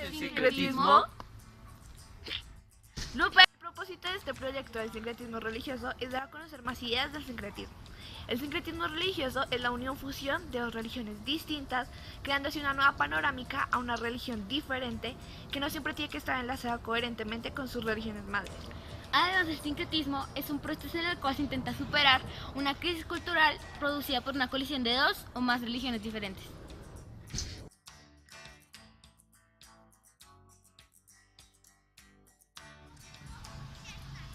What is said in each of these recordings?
el sincretismo? Lupe, el propósito de este proyecto del sincretismo religioso es dar a conocer más ideas del sincretismo. El sincretismo religioso es la unión-fusión de dos religiones distintas, creando así una nueva panorámica a una religión diferente que no siempre tiene que estar enlazada coherentemente con sus religiones madres. Además, el sincretismo es un proceso en el cual se intenta superar una crisis cultural producida por una colisión de dos o más religiones diferentes.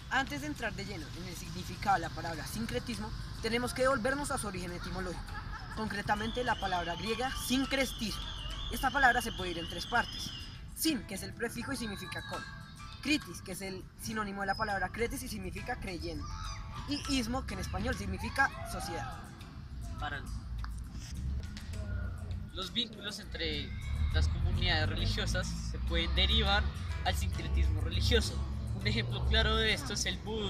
Antes de entrar de lleno en el significado de la palabra sincretismo, tenemos que devolvernos a su origen etimológico, concretamente la palabra griega sincrestismo. Esta palabra se puede ir en tres partes: sin, que es el prefijo y significa con; critis, que es el sinónimo de la palabra cretes y significa creyente; y ismo, que en español significa sociedad. Para los vínculos entre las comunidades religiosas se pueden derivar al sincretismo religioso. Un ejemplo claro de esto es el vudú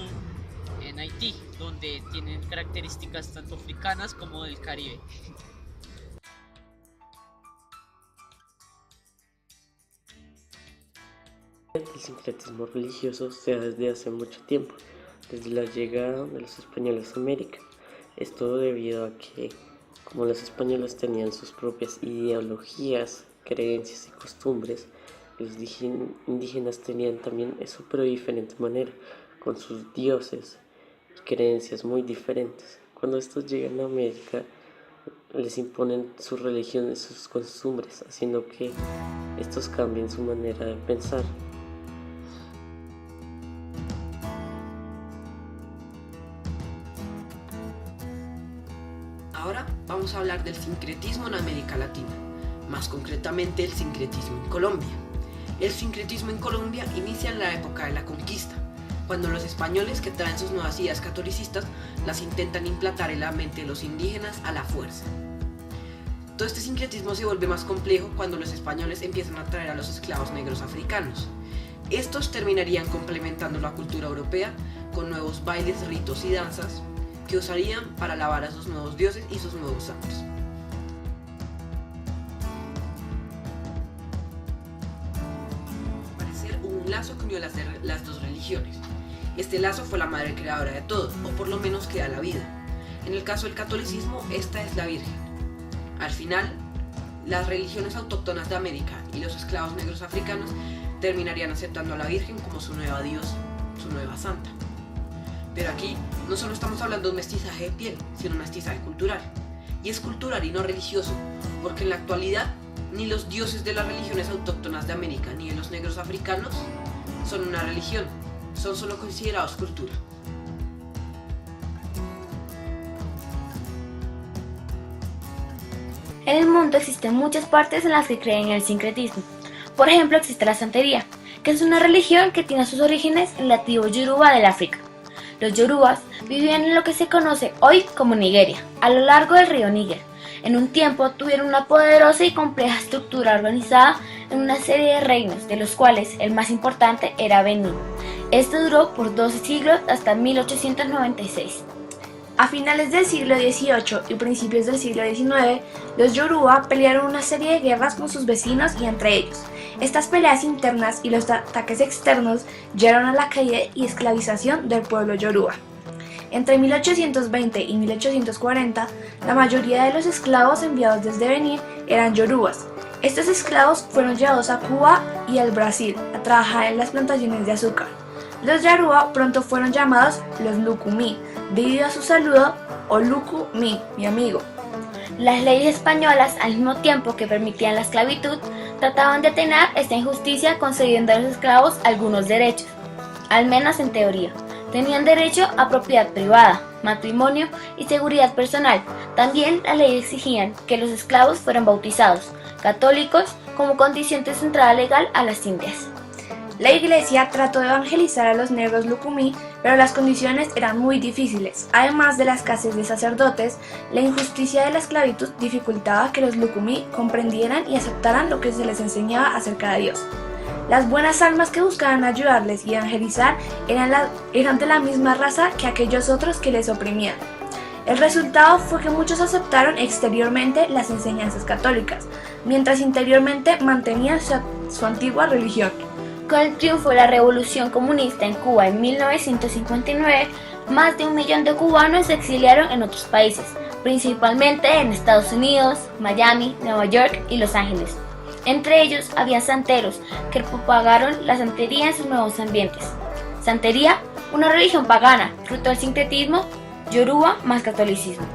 en Haití, donde tienen características tanto africanas como del Caribe. El sincretismo religioso se da desde hace mucho tiempo, desde la llegada de los españoles a América. Esto debido a que, como los españoles tenían sus propias ideologías, creencias y costumbres, los indígenas tenían también eso, pero de diferente manera, con sus dioses y creencias muy diferentes. Cuando estos llegan a América, les imponen sus religiones, sus costumbres, haciendo que estos cambien su manera de pensar. Ahora vamos a hablar del sincretismo en América Latina, más concretamente el sincretismo en Colombia. El sincretismo en Colombia inicia en la época de la conquista, cuando los españoles, que traen sus nuevas ideas catolicistas, las intentan implantar en la mente de los indígenas a la fuerza. Todo este sincretismo se vuelve más complejo cuando los españoles empiezan a traer a los esclavos negros africanos. Estos terminarían complementando la cultura europea con nuevos bailes, ritos y danzas que usarían para alabar a sus nuevos dioses y sus nuevos santos. Un lazo que unió las dos religiones. Este lazo fue la madre creadora de todo, o por lo menos que da la vida. En el caso del catolicismo, esta es la Virgen. Al final, las religiones autóctonas de América y los esclavos negros africanos terminarían aceptando a la Virgen como su nueva diosa, su nueva santa. Pero aquí no solo estamos hablando de un mestizaje de piel, sino un mestizaje cultural. Y es cultural y no religioso, porque en la actualidad ni los dioses de las religiones autóctonas de América ni de los negros africanos son una religión, son solo considerados cultura. En el mundo existen muchas partes en las que creen en el sincretismo. Por ejemplo, existe la santería, que es una religión que tiene sus orígenes en la tribu Yoruba del África. Los yorubas vivían en lo que se conoce hoy como Nigeria, a lo largo del río Níger. En un tiempo tuvieron una poderosa y compleja estructura organizada en una serie de reinos, de los cuales el más importante era Benín. Este duró por 12 siglos hasta 1896. A finales del siglo XVIII y principios del siglo XIX, los Yoruba pelearon una serie de guerras con sus vecinos y entre ellos. Estas peleas internas y los ataques externos llevaron a la caída y esclavización del pueblo Yoruba. Entre 1820 y 1840, la mayoría de los esclavos enviados desde Benín eran yorubas. Estos esclavos fueron llevados a Cuba y al Brasil a trabajar en las plantaciones de azúcar. Los yoruba pronto fueron llamados los Lucumí, debido a su saludo o Luku mi amigo. Las leyes españolas, al mismo tiempo que permitían la esclavitud, trataban de atenuar esta injusticia concediendo a los esclavos algunos derechos, al menos en teoría. Tenían derecho a propiedad privada, matrimonio y seguridad personal. También las leyes exigían que los esclavos fueran bautizados, católicos, como condición de su entrada legal a las Indias. La iglesia trató de evangelizar a los negros Lucumí, pero las condiciones eran muy difíciles. Además de la escasez de sacerdotes, la injusticia de la esclavitud dificultaba que los Lucumí comprendieran y aceptaran lo que se les enseñaba acerca de Dios. Las buenas almas que buscaban ayudarles y evangelizar eran de la misma raza que aquellos otros que les oprimían. El resultado fue que muchos aceptaron exteriormente las enseñanzas católicas, mientras interiormente mantenían su antigua religión. Con el triunfo de la revolución comunista en Cuba en 1959, más de 1 millón de cubanos se exiliaron en otros países, principalmente en Estados Unidos, Miami, Nueva York y Los Ángeles. Entre ellos había santeros que propagaron la santería en sus nuevos ambientes. Santería, una religión pagana, fruto del sincretismo, yoruba más catolicismo.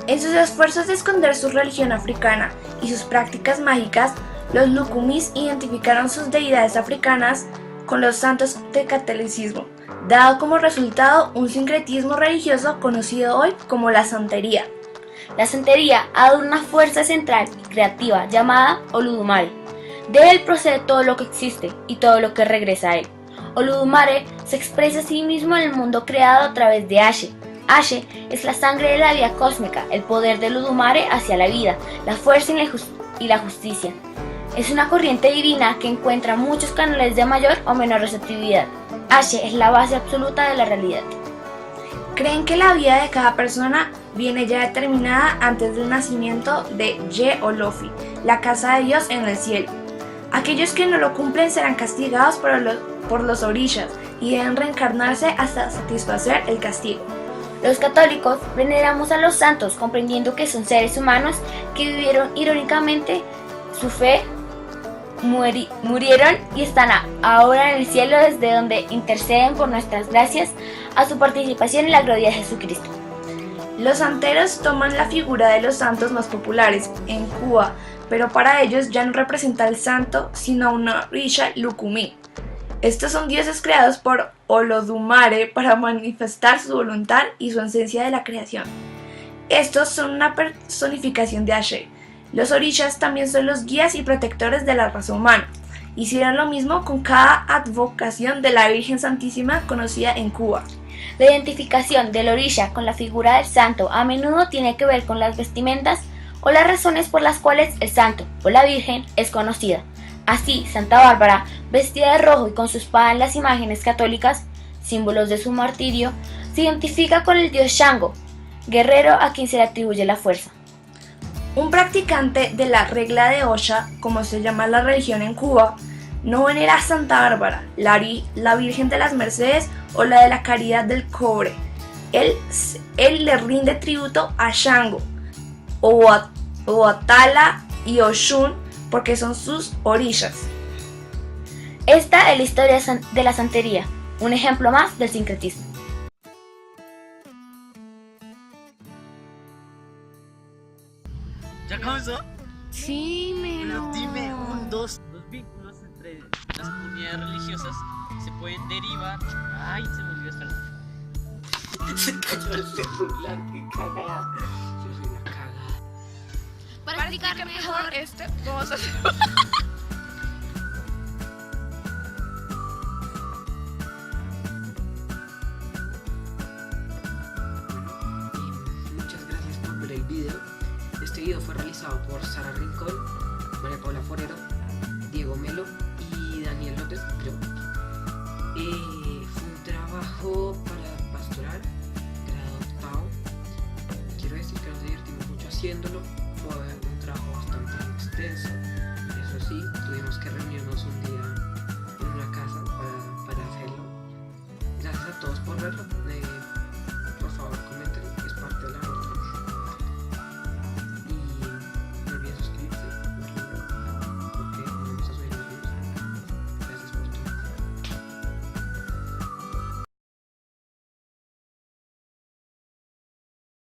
En sus esfuerzos de esconder su religión africana y sus prácticas mágicas, los lukumis identificaron sus deidades africanas con los santos del catolicismo, dado como resultado un sincretismo religioso conocido hoy como la santería. La santería ha dado una fuerza central y creativa llamada Oludumare. De él procede todo lo que existe y todo lo que regresa a él. Oludumare se expresa a sí mismo en el mundo creado a través de Ashe. Ashe es la sangre de la vida cósmica, el poder de Oludumare hacia la vida, la fuerza y la justicia. Es una corriente divina que encuentra muchos canales de mayor o menor receptividad. Ashe es la base absoluta de la realidad. Creen que la vida de cada persona viene ya determinada antes del nacimiento de Ye Olofi, la casa de Dios en el cielo. Aquellos que no lo cumplen serán castigados por los orishas y deben reencarnarse hasta satisfacer el castigo. Los católicos veneramos a los santos comprendiendo que son seres humanos que vivieron irónicamente su fe, murieron y están ahora en el cielo desde donde interceden por nuestras gracias a su participación en la gloria de Jesucristo. Los santeros toman la figura de los santos más populares en Cuba, pero para ellos ya no representa al santo, sino a una orisha lukumi. Estos son dioses creados por Olodumare para manifestar su voluntad y su esencia de la creación. Estos son una personificación de Ashe. Los orishas también son los guías y protectores de la raza humana. Hicieron lo mismo con cada advocación de la Virgen Santísima conocida en Cuba. La identificación del orisha con la figura del santo a menudo tiene que ver con las vestimentas o las razones por las cuales el santo o la Virgen es conocida. Así, Santa Bárbara, vestida de rojo y con su espada en las imágenes católicas, símbolos de su martirio, se identifica con el dios Shango, guerrero a quien se le atribuye la fuerza. Un practicante de la regla de Osha, como se llama la religión en Cuba, no venera a Santa Bárbara, la Virgen de las Mercedes o la de la Caridad del Cobre. Él le rinde tributo a Shango, Obatala y Oshun porque son sus orishas. Esta es la historia de la santería, un ejemplo más del sincretismo. ¿Ya comenzó? Sí, Bueno, dime dos vínculos entre las comunidades religiosas se pueden derivar. Ay, se me olvidó, espera. Se cayó el celular, qué cagada. Yo soy una cagada. Para explicar mejor vamos a hacer. Muchas gracias por ver el video. Este video fue realizado por Sara Rincón, María Paula Forero, Diego Melo y Daniel López. Fue un trabajo para pastoral, grado 8º. Quiero decir que nos divertimos mucho haciéndolo. Fue un trabajo bastante extenso. Eso sí, tuvimos que reunirnos un día en una casa para hacerlo. Gracias a todos por verlo.